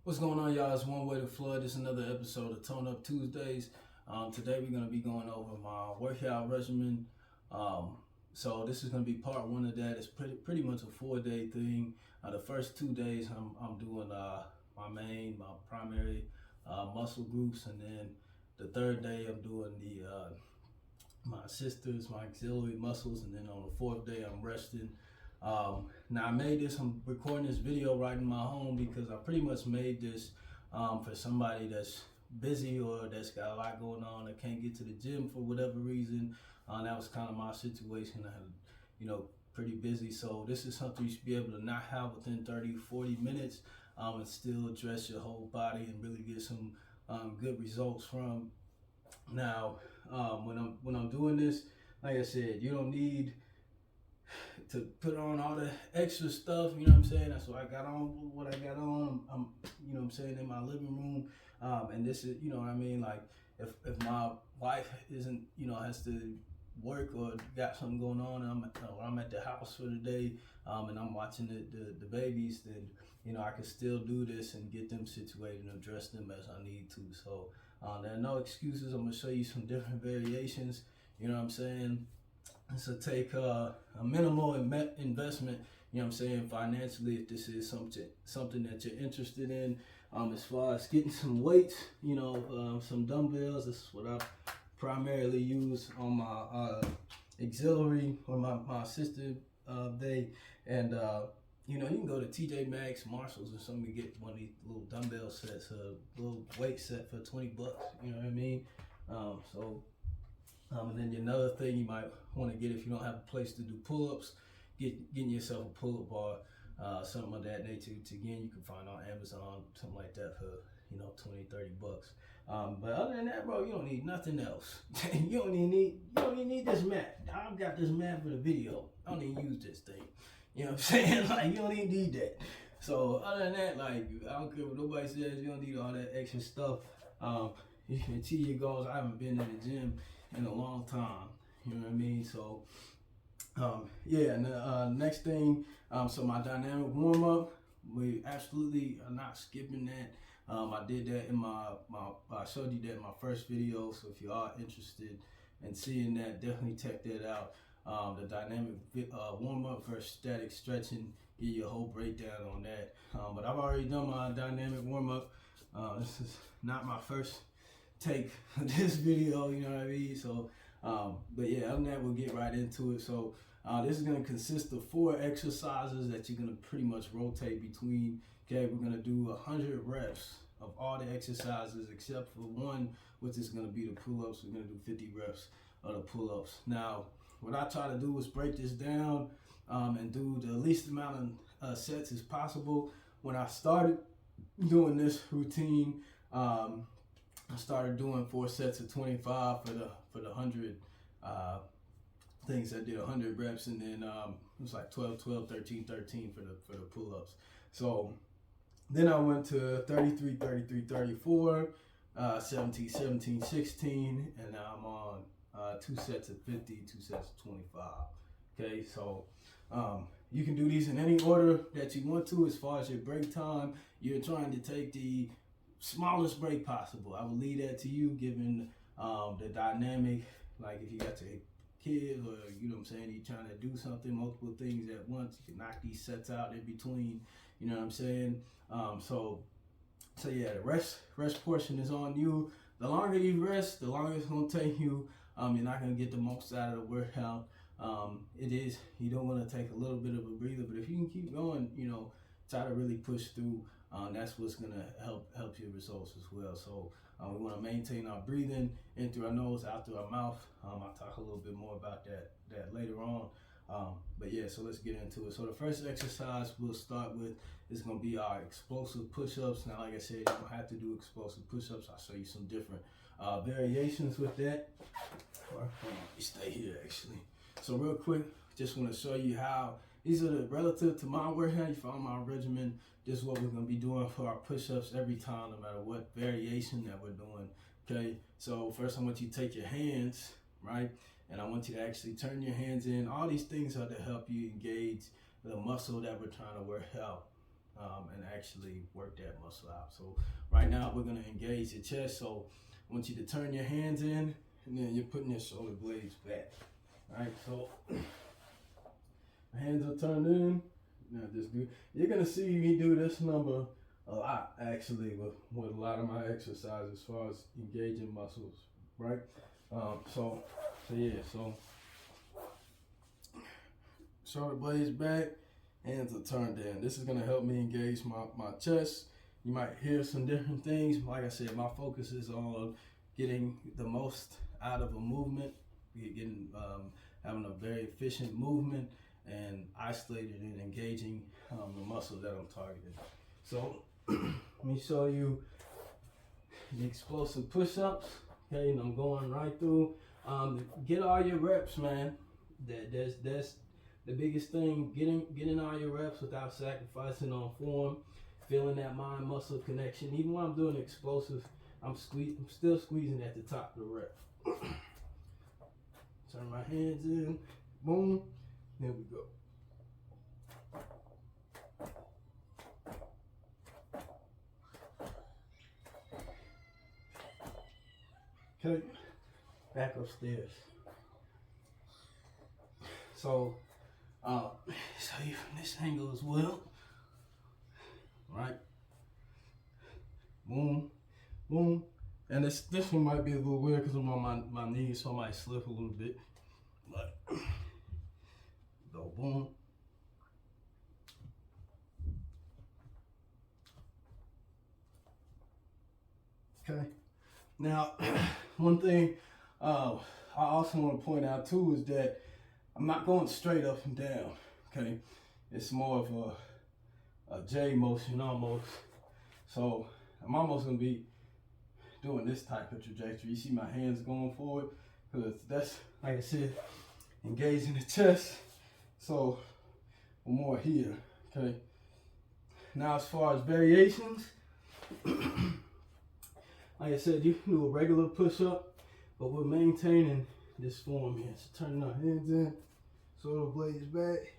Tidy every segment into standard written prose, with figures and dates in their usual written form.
What's going on, y'all? It's One Way to Flood. This is another episode of Tone Up Tuesdays. Today we're going to be going over my workout regimen. So this is going to be part one of that. It's pretty much a 4-day thing. The first 2 days I'm doing my primary muscle groups, and then the third day I'm doing my sisters, my auxiliary muscles, and then on the fourth day I'm resting. Now I'm recording this video right in my home because I pretty much made this for somebody that's busy or that's got a lot going on and can't get to the gym for whatever reason. That was kind of my situation. I had, pretty busy. So this is something you should be able to not have within 30, 40 minutes and still address your whole body and really get some good results from. Now, when I'm doing this, like I said, you don't need to put on all the extra stuff, you know what I'm saying? That's why I got on what I got on. I'm you know what I'm saying, in my living room. And this is, you know what I mean? Like if my wife isn't, has to work or got something going on, and I'm at the house for the day, and I'm watching the babies, then, I can still do this and get them situated and address them as I need to. So there are no excuses. I'm gonna show you some different variations, you know what I'm saying? So take a minimal investment, you know what I'm saying, financially, if this is something that you're interested in. As far as getting some weights, some dumbbells, this is what I primarily use on my auxiliary or my assisted day. And you can go to TJ Maxx, Marshalls, or something to get one of these little dumbbell sets, a little weight set for $20. You know what I mean? And then another thing you might want to get, if you don't have a place to do pull-ups, getting yourself a pull-up bar, something of that nature, which again you can find on Amazon, something like that for $20-30. But other than that, bro, you don't need nothing else. you don't even need this mat. I've got this mat for the video. I don't even use this thing. You know what I'm saying? Like, you don't even need that. So other than that, like, I don't care what nobody says. You don't need all that extra stuff. You can achieve your goals. I haven't been in the gym in a long time, you know what I mean? So and the next thing, so my dynamic warm-up, we absolutely are not skipping that. I did that in I showed you that in my first video, so if you are interested in seeing that, definitely check that out. The dynamic warm-up versus static stretching, give you a whole breakdown on that. But I've already done my dynamic warm-up. This is not my first take this video, you know what I mean? So but yeah, other than that, we'll get right into it. So this is going to consist of 4 exercises that you're going to pretty much rotate between. Okay, we're going to do 100 reps of all the exercises except for one, which is going to be the pull-ups. We're going to do 50 reps of the pull-ups. Now, what I try to do is break this down and do the least amount of sets as possible. When I started doing this routine, I started doing 4 sets of 25 for the 100 things. I did 100 reps, and then it was like 12, 12, 13, 13 for the pull-ups. So then I went to 33, 33, 34, 17, 17, 16, and now I'm on 2 sets of 50, 2 sets of 25. Okay, so you can do these in any order that you want to. As far as your break time, you're trying to take the smallest break possible. I will leave that to you, given the dynamic. Like if you got your kids, or you know what I'm saying, you're trying to do something, multiple things at once, you can knock these sets out in between. You know what I'm saying? So yeah, the rest portion is on you. The longer you rest, the longer it's gonna take you. You're not gonna get the most out of the workout. You don't want to take a little bit of a breather, but if you can keep going, try to really push through. That's what's gonna help your results as well. So we want to maintain our breathing in through our nose, out through our mouth. I'll talk a little bit more about that later on. But yeah, so let's get into it. So the first exercise we'll start with is gonna be our explosive push-ups. Now, like I said, you don't have to do explosive push-ups. I'll show you some different variations with that. Let me stay here actually. So real quick, just want to show you how these are relative to my workout. You follow my regimen. This is what we're going to be doing for our push-ups every time, no matter what variation that we're doing. Okay, so first I want you to take your hands, right? And I want you to actually turn your hands in. All these things are to help you engage the muscle that we're trying to work out. and actually work that muscle out. So right now we're gonna engage your chest. So I want you to turn your hands in, and then you're putting your shoulder blades back. All right, so my hands are turned in. Now just do. You're gonna see me do this number a lot actually with a lot of my exercises as far as engaging muscles, right? So yeah, so shoulder blades back, hands are turned in. This is gonna help me engage my chest. You might hear some different things. Like I said, my focus is on getting the most out of a movement, having a very efficient movement and isolated and engaging the muscle that I'm targeting. So let me show you the explosive push-ups. Okay, and I'm going right through. Get all your reps, man. That's the biggest thing. Getting all your reps without sacrificing on form, feeling that mind-muscle connection. Even when I'm doing explosive, I'm still squeezing at the top of the rep. Turn my hands in. Boom. There we go. Okay, back upstairs. So, show you from this angle as well. Right. Boom, boom. And this one might be a little weird because I'm on my knees, so I might slip a little bit. But go boom. Okay. Now, one thing I also want to point out too is that I'm not going straight up and down. Okay, it's more of a J motion almost. So I'm almost gonna be doing this type of trajectory. You see my hands going forward because that's, like I said, engaging the chest. So we're more here. Okay. Now as far as variations. Like I said, you can do a regular push-up, but we're maintaining this form here. So turning our hands in, shoulder blades back,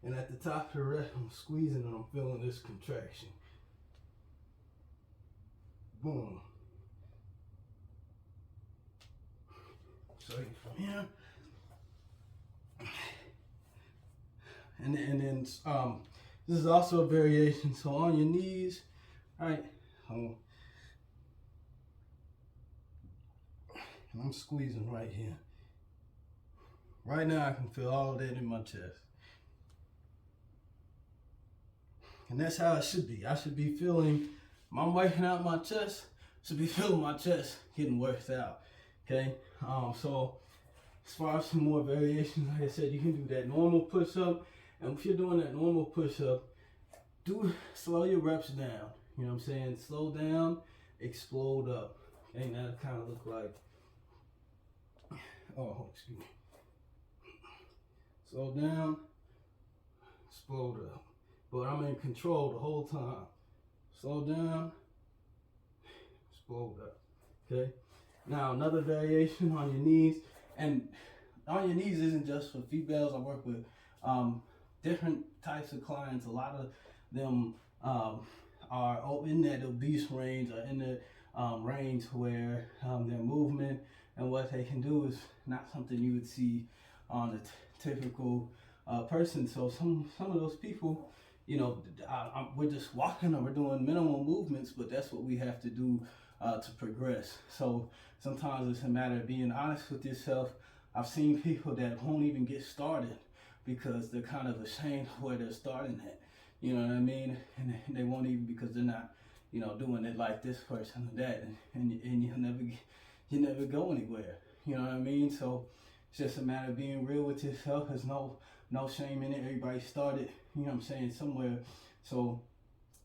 and at the top of the rep, I'm squeezing and I'm feeling this contraction. Boom. So from here, and then this is also a variation. So on your knees, right? And I'm squeezing right here. Right now I can feel all of that in my chest. And that's how it should be. I should be feeling, when I'm working out my chest, should be feeling my chest getting worked out. Okay? So as far as some more variations, like I said, you can do that normal push-up. And if you're doing that normal push-up, slow your reps down. You know what I'm saying? Slow down, explode up. Okay, now it kind of look like, oh, excuse me. Slow down, explode up. But I'm in control the whole time. Slow down, explode up. Okay? Now another variation on your knees. And on your knees isn't just for females. I work with different types of clients. A lot of them are in that obese range or in the range where their movement and what they can do is not something you would see on a typical person. So some of those people, you know, we're just walking or we're doing minimal movements, but that's what we have to do to progress. So sometimes it's a matter of being honest with yourself. I've seen people that won't even get started because they're kind of ashamed of where they're starting at. You know what I mean? And they won't even, because they're not, you know, doing it like this person or that, and you'll never go anywhere. You know what I mean? So it's just a matter of being real with yourself. There's no shame in it. Everybody started, you know what I'm saying, somewhere. So,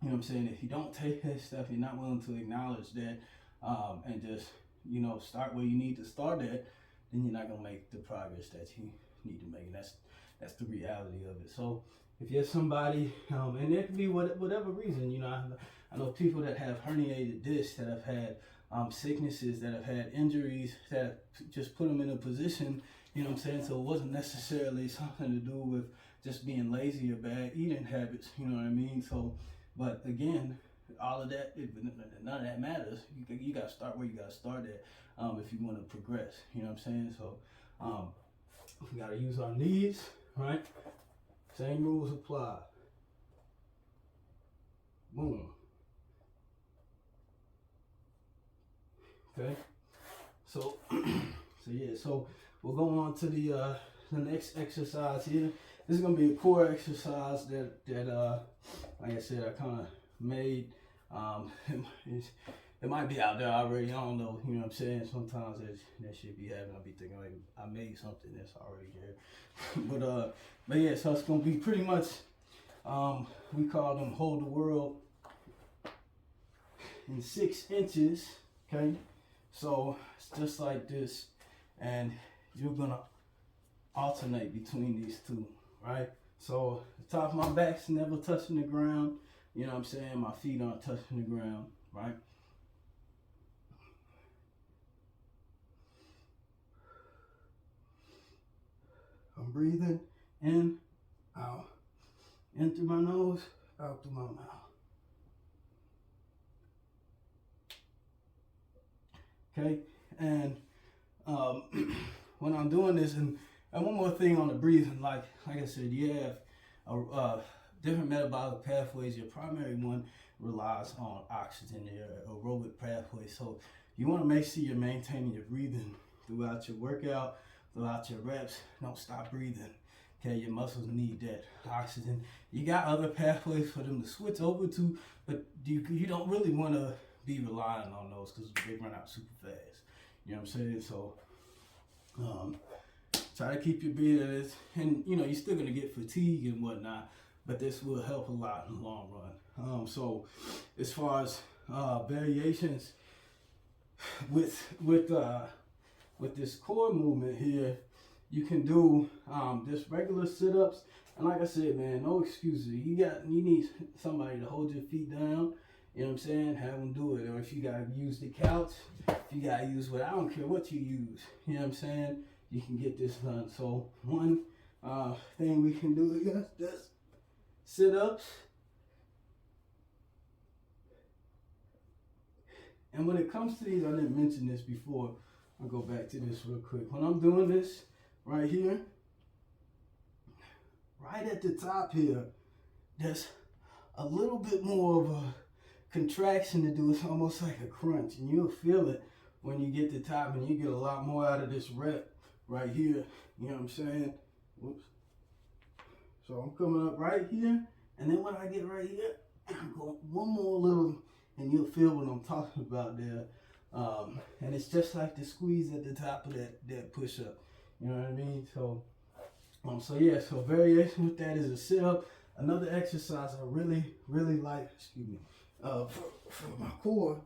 you know what I'm saying, if you don't take that stuff, you're not willing to acknowledge that, and just, you know, start where you need to start at, then you're not gonna make the progress that you need to make. And that's the reality of it. So if you're somebody, and it could be whatever reason, you know, I know people that have herniated discs, that have had sicknesses, that have had injuries, that just put them in a position, you know what I'm saying? So it wasn't necessarily something to do with just being lazy or bad eating habits, you know what I mean? So, but again, all of that, none of that matters. You got to start where you got to start at if you want to progress, you know what I'm saying? So, we got to use our knees, right? Same rules apply. Boom. Okay. So, so we'll go on to the next exercise here. This is gonna be a core exercise that like I said, I kind of made. It might be out there already. I don't know. You know what I'm saying? Sometimes that should be happening. I'll be thinking like I made something that's already there. But yeah. So it's gonna be pretty much. We call them hold the world in 6 inches. Okay. So it's just like this, and you're gonna alternate between these two, right? So the top of my back's never touching the ground. You know what I'm saying? My feet aren't touching the ground, right? I'm breathing in, out, in through my nose, out through my mouth. Okay, and when I'm doing this, and one more thing on the breathing, like I said, you have different metabolic pathways. Your primary one relies on oxygen, your aerobic pathway. So you want to make sure you're maintaining your breathing throughout your workout, throughout your reps. Don't stop breathing. Okay, your muscles need that oxygen. You got other pathways for them to switch over to, but you don't really want to be relying on those because they run out super fast. You know what I'm saying? So try to keep your breathing, and you know you're still gonna get fatigue and whatnot, but this will help a lot in the long run. So as far as variations with this core movement here, you can do just regular sit-ups, and like I said, man, no excuses. You need somebody to hold your feet down. You know what I'm saying? Have them do it. Or if you gotta use the couch, if you gotta use I don't care what you use. You know what I'm saying? You can get this done. So one thing we can do is just sit-ups. And when it comes to these, I didn't mention this before. I'll go back to this real quick. When I'm doing this right here, right at the top here, there's a little bit more of a contraction to do. It's almost like a crunch, and you'll feel it when you get to the top, and you get a lot more out of this rep right here. You know what I'm saying? Whoops. So I'm coming up right here, and then when I get right here, I'm going one more little, and you'll feel what I'm talking about there. And it's just like the squeeze at the top of that push-up. You know what I mean? So so variation with that is a sit-up. Another exercise I really like, for my core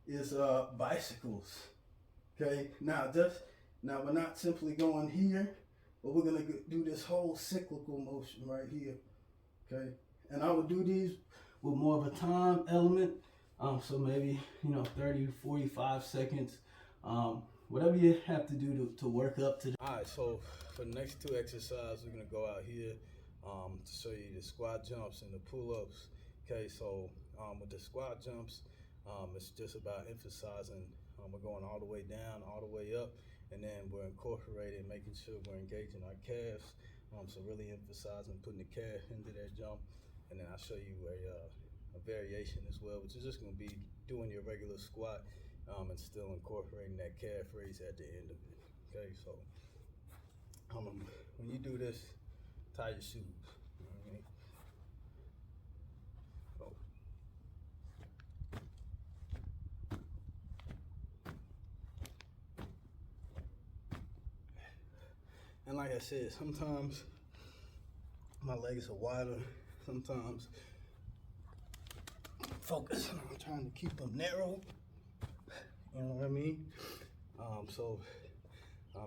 is bicycles. Okay, now we're not simply going here, but we're gonna do this whole cyclical motion right here. Okay, and I would do these with more of a time element. So maybe 30 to 45 seconds. Whatever you have to do to work up to. All right, so for the next 2 exercises, we're gonna go out here to show you the squat jumps and the pull-ups. Okay, so with the squat jumps, it's just about emphasizing we're going all the way down, all the way up, and then we're incorporating, making sure we're engaging our calves. So really emphasizing putting the calf into that jump, and then I'll show you a variation as well, which is just going to be doing your regular squat and still incorporating that calf raise at the end of it. Okay, so when you do this, tie your shoes. You know what I mean? And like I said, sometimes my legs are wider, sometimes focus on trying to keep them narrow. You know what I mean?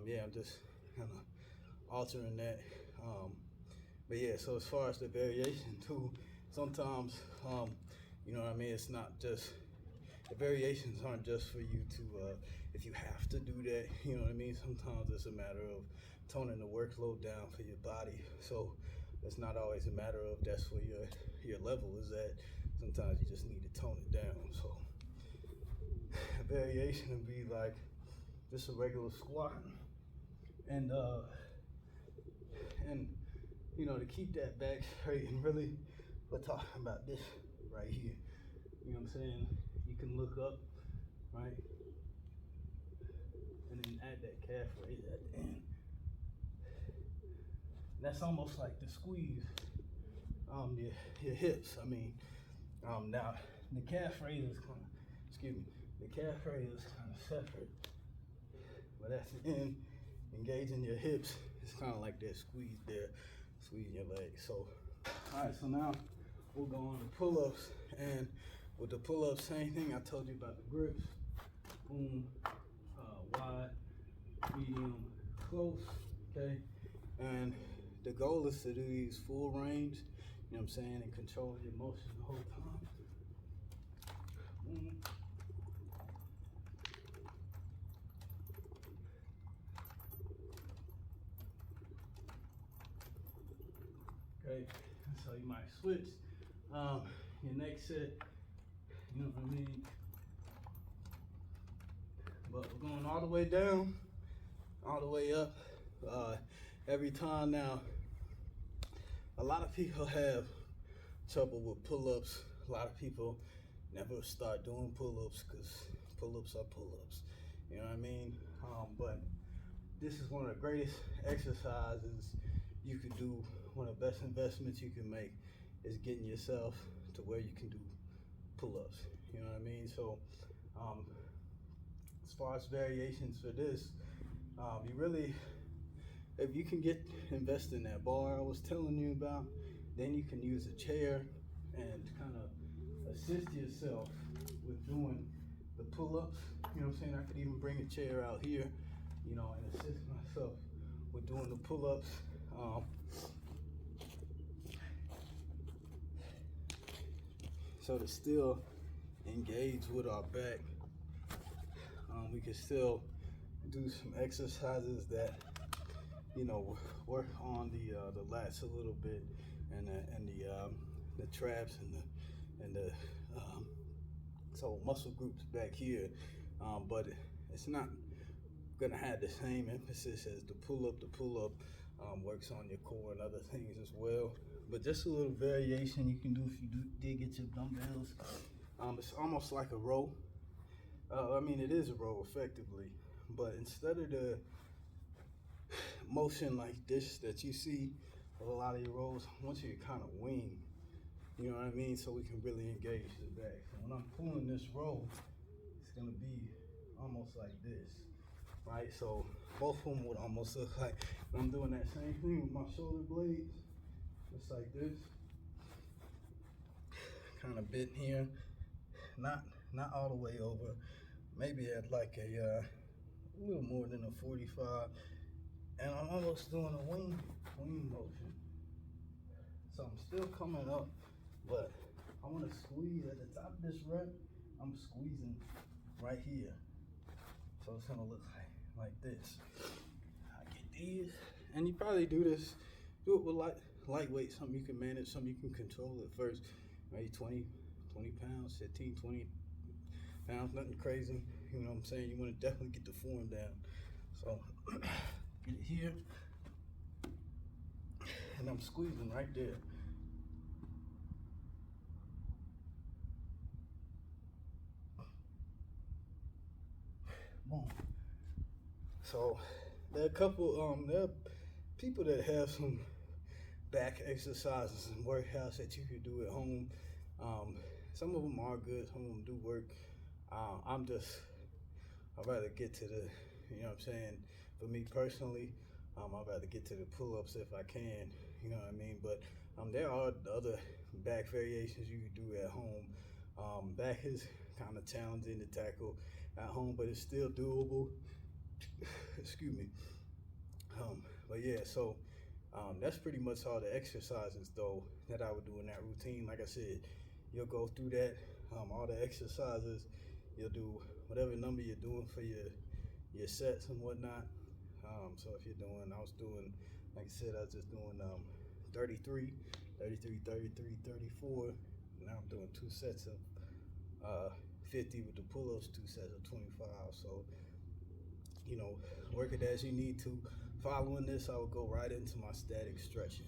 Yeah, I'm just kind of altering that. But yeah, so as far as the variation too, sometimes, you know what I mean? It's not just, the variations aren't just for you to, if you have to do that, you know what I mean? Sometimes it's a matter of toning the workload down for your body. So it's not always a matter of that's where your level is at. Sometimes you just need to tone it down. So a variation would be like just a regular squat, and you know, to keep that back straight, and really we're talking about this right here. You know what I'm saying? You can look up, right? And then add that calf raise at the end. That's almost like the squeeze your hips. I mean, now the calf raise is kind of, excuse me, the calf raise is kind of separate, but at the end, engaging your hips, it's kind of like that squeeze there, squeeze your legs. So, all right, so now we'll go on to pull-ups, and with the pull-ups, same thing. I told you about the grips, boom, wide, medium, close, okay? And the goal is to do these full range, you know what I'm saying, and control your motion the whole time. Boom. Okay, so you might switch your next set, you know what I mean? But we're going all the way down, all the way up, every time. Now, a lot of people have trouble with pull-ups. A lot of people never start doing pull-ups because pull-ups are pull-ups, you know what I mean? But this is one of the greatest exercises you could do. One of the best investments you can make is getting yourself to where you can do pull-ups, you know what I mean? So as far as variations for this, you really, if you can invest in that bar I was telling you about, then you can use a chair and kind of assist yourself with doing the pull-ups. You know what I'm saying? I could even bring a chair out here, you know, and assist myself with doing the pull-ups. So to still engage with our back, we can still do some exercises that, you know, work on the lats a little bit, and the traps and the so muscle groups back here, but it's not gonna have the same emphasis as the pull-up. The pull-up works on your core and other things as well. But just a little variation you can do if you did get your dumbbells. It's almost like a row. I mean, it is a row effectively, but instead of the motion like this that you see with a lot of your rows, I want you to kind of wing, you know what I mean? So we can really engage the back. So when I'm pulling this row, it's gonna be almost like this, right? So both of them would almost look like, I'm doing that same thing with my shoulder blades, just like this. Kind of bent here, not all the way over, maybe at like a little more than a 45, and I'm almost doing a wing motion. So I'm still coming up, but I want to squeeze at the top of this rep. I'm squeezing right here, so it's gonna look like this. I get these, and you probably do it with lightweight, something you can manage, something you can control at first. Maybe 20 pounds, 15, 20 pounds, nothing crazy. You know what I'm saying? You want to definitely get the form down. So get it here, and I'm squeezing right there. Boom. So there are people that have some back exercises and workouts that you can do at home. Some of them are good, some of them do work. I'd rather get to the, you know what I'm saying, for me personally, I'd rather get to the pull-ups if I can, you know what I mean? But there are other back variations you can do at home. Back is kind of challenging to tackle at home, but it's still doable. Excuse me. But yeah, so that's pretty much all the exercises though that I would do in that routine. Like I said, you'll go through that, all the exercises. You'll do whatever number you're doing for your sets and whatnot. So if you're doing, like I said, I was just doing 33, 33, 33, 34. Now I'm doing 2 sets of 50 with the pull-ups, 2 sets of 25. So, you know, work it as you need to. Following this, I will go right into my static stretching.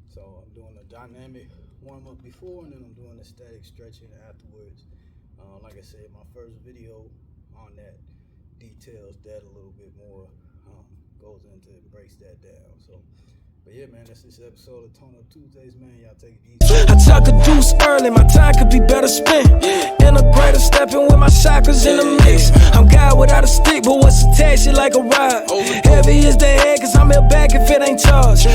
So I'm doing a dynamic warm-up before, and then I'm doing the static stretching afterwards. Like I said, my first video on that details that a little bit more, goes into and breaks that down. So, but yeah, man, that's this episode of Tone Up Tuesdays, man. Y'all take it easy. I talk a deuce early, my time could be better spent. In a greater stepping with my chakras in the mix. I'm God without a stick, but what's attached, shit like a rod. Heavy is the head, cause I'm held back if it ain't charged.